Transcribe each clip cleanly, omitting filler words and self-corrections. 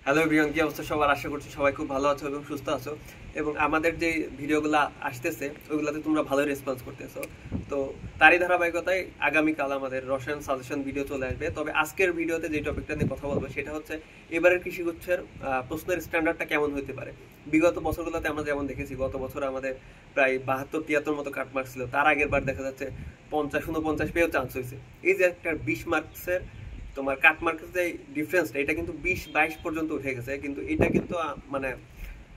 Hello everyone, কি অবস্থা সবার? আশা করছি সবাই খুব ভালো আছো এবং সুস্থ আছো। এবং আমাদের যে ভিডিওগুলো আসতেছে ওইগুলোতে তোমরা ভালো রেসপন্স করতেছো। তো তারই ধারাবাহিকতায় আগামীকাল আমাদের রসায়ন সাজেশন ভিডিও চলে আসবে। তবে আজকের ভিডিওতে যে টপিকটা নিয়ে কথা বলবো সেটা হচ্ছে এবারের কৃষিগুচ্ছের প্রশ্নের স্ট্যান্ডার্ডটা কেমন হতে পারে। বিগত বছরগুলোতে আমরা যেমন দেখেছি, গত বছর আমাদের প্রায় 72-73 মতো কাটমার্ক ছিল, তার আগের বার দেখা যাচ্ছে 50-49 পেয়েও চান্স হয়েছে। এই যে একটা 20 মার্কসের তোমার কাট মার্কের যে ডিফারেন্সটা, এটা কিন্তু 20-22 পর্যন্ত উঠে গেছে। কিন্তু এটা কিন্তু মানে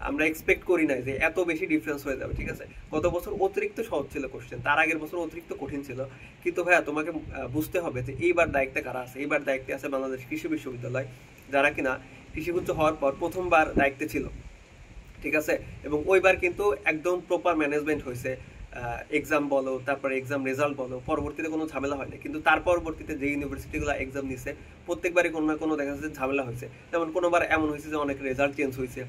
আমরা এক্সপেক্ট করি নাই যে এত বেশি ডিফারেন্স হয়ে যাবে। ঠিক আছে, গত বছর অতিরিক্ত সহজ ছিল কোশ্চেন, তার আগের বছর অতিরিক্ত কঠিন ছিল। কিন্তু ভাইয়া তোমাকে বুঝতে হবে যে এইবার দায়িত্বে কারা আছে। এইবার দায়িত্বে আছে বাংলাদেশ কৃষি বিশ্ববিদ্যালয়, যারা কিনা কৃষিগুচ্ছ হওয়ার পর প্রথমবার দায়িত্বে ছিল। ঠিক আছে, এবং ওইবার কিন্তু একদম প্রপার ম্যানেজমেন্ট হয়েছে। এক্সাম বলো, তারপরে এক্সাম রেজাল্ট বলো, পরবর্তীতে কোনো ঝামেলা হয়নি। কিন্তু তার পরবর্তীতে যে ইউনিভার্সিটিগুলো এক্সাম নিছে প্রত্যেকবারই কোনো না কোনো দেখা যাচ্ছে ঝামেলা হয়েছে। যেমন কোনোবার এমন হয়েছে যে অনেক রেজাল্ট চেঞ্জ হয়েছে,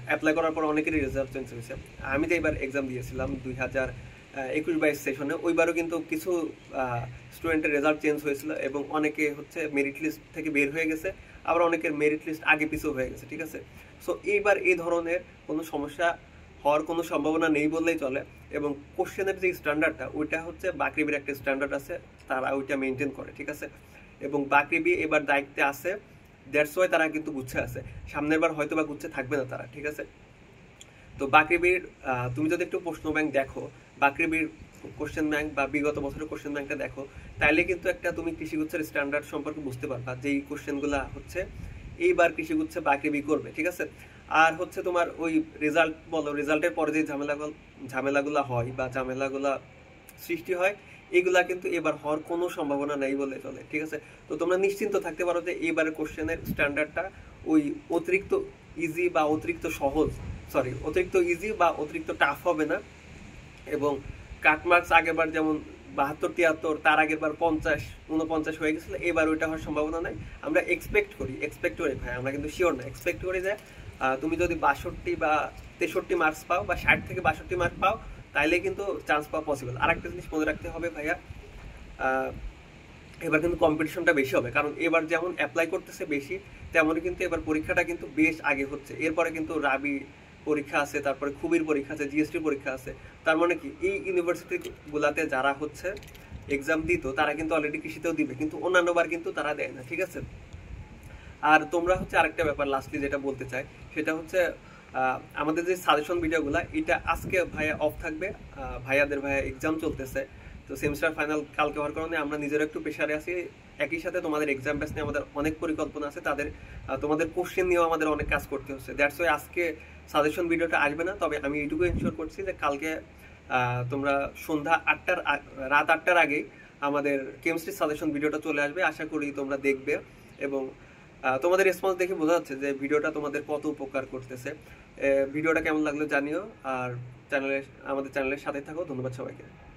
অ্যাপ্লাই করার পর অনেকেরই রেজাল্ট চেঞ্জ হয়েছে। আমি তো এবার এক্সাম দিয়েছিলাম 2021-22 সেশনে, ওইবারও কিন্তু কিছু স্টুডেন্টের রেজাল্ট চেঞ্জ হয়েছিল এবং অনেকে হচ্ছে মেরিট লিস্ট থেকে বের হয়ে গেছে, আবার অনেকের মেরিট লিস্ট আগে পিছু হয়ে গেছে। ঠিক আছে, সো এইবার এই ধরনের কোনো সমস্যা হওয়ার কোনো সম্ভাবনা নেই বললেই চলে। এবং কোশ্চেনের যে স্ট্যান্ডার্ডটা ওইটা হচ্ছে বাকৃবির একটা স্ট্যান্ডার্ড আছে, তারা ওইটা মেনটেন করে। ঠিক আছে, এবং বাকৃবি এবার দায়িত্বে আছে, দ্যাটস ওয়াই তারা কিন্তু গুচ্ছে আছে। সামনের বার হয়তো বা গুচ্ছে থাকবে না তারা। ঠিক আছে, তো বাকৃবির তুমি যদি একটু প্রশ্ন ব্যাংক দেখো, বাকৃবির কোশ্চেন ব্যাংক বা বিগত বছরের কোশ্চেন ব্যাংকটা দেখো, তাইলে কিন্তু একটা তুমি কৃষিগুচ্ছের স্ট্যান্ডার্ড সম্পর্কে বুঝতে পারবা যে এই কোশ্চেনগুলা হচ্ছে এইবার কৃষিগুচ্ছে বাকৃবি করবে। ঠিক আছে, আর হচ্ছে তোমার ওই রেজাল্ট বলো, রেজাল্টের পরে যে ঝামেলাগুলা হয় বা ঝামেলাগুলা সৃষ্টি হয়, এগুলা কিন্তু এবার হওয়ার কোনো সম্ভাবনা নেই বলে চলে। ঠিক আছে, তো তোমরা নিশ্চিন্ত থাকতে পারো যে এইবারের কোশ্চেনের স্ট্যান্ডার্ডটা ওই অতিরিক্ত ইজি বা অতিরিক্ত সহজ, সরি অতিরিক্ত ইজি বা অতিরিক্ত টাফ হবে না। এবং কাটমার্কস আগেরবার যেমন 72-73, তার আগের বার 50-49 হয়ে গেছিল, এবার ওইটা হওয়ার সম্ভাবনা নাই। আমরা এক্সপেক্ট করি ভাই, আমরা কিন্তু শিওর না, এক্সপেক্ট করি যে তুমি যদি 62 বা 63 মার্কস পাও বা 60 থেকে 62 মার্ক পাও, তাইলে কিন্তু চান্স পাওয়া পসিবল। আর একটা জিনিস মনে রাখতে হবে ভাইয়া, আহ, এবার কিন্তু কম্পিটিশনটা বেশি হবে, কারণ এবার যেমন অ্যাপ্লাই করতেছে বেশি, তেমনই কিন্তু এবার পরীক্ষাটা কিন্তু বেশ আগে হচ্ছে। এরপরে কিন্তু রাবি পরীক্ষা আছে, তারপরে খুবির পরীক্ষা আছে, জিএসটি পরীক্ষা আছে। তার মানে কি এই ইউনিভার্সিটি গুলাতে যারা হচ্ছে এক্সাম দিত তারা কিন্তু অলরেডি কৃষিতেও দিবে, কিন্তু অন্যান্য বার কিন্তু তারা দেয় না। ঠিক আছে, আর তোমরা হচ্ছে আরেকটা ব্যাপার লাস্টলি যেটা বলতে চাই, সেটা হচ্ছে আমাদের যে সাজেশন ভিডিওগুলা, এটা আজকে ভাইয়া অফ থাকবে। ভাইয়া এক্সাম চলতেছে, তো সেমিস্টার ফাইনাল কালকে হওয়ার কারণে আমরা নিজেরা একটু প্রেশারে আছি। একই সাথে তোমাদের এক্সাম ব্যাচ নিয়ে আমাদের অনেক পরিকল্পনা আছে, তোমাদের কোশ্চেন নিয়েও আমাদের অনেক কাজ করতে হচ্ছে। দ্যাটস ওয়াই আজকে সাজেশন ভিডিওটা আসবে না। তবে আমি এইটুকু এনশিওর করছি যে কালকে তোমরা রাত 8টার আগেই আমাদের কেমিস্ট্রি সাজেশন ভিডিওটা চলে আসবে। আশা করি তোমরা দেখবে এবং তোমাদের রেসপন্স দেখে বোঝা যাচ্ছে যে ভিডিওটা তোমাদের কত উপকার করতেছে। ভিডিওটা কেমন লাগলো জানিও, আর আমাদের চ্যানেলের সাথে থাকো। ধন্যবাদ সবাইকে।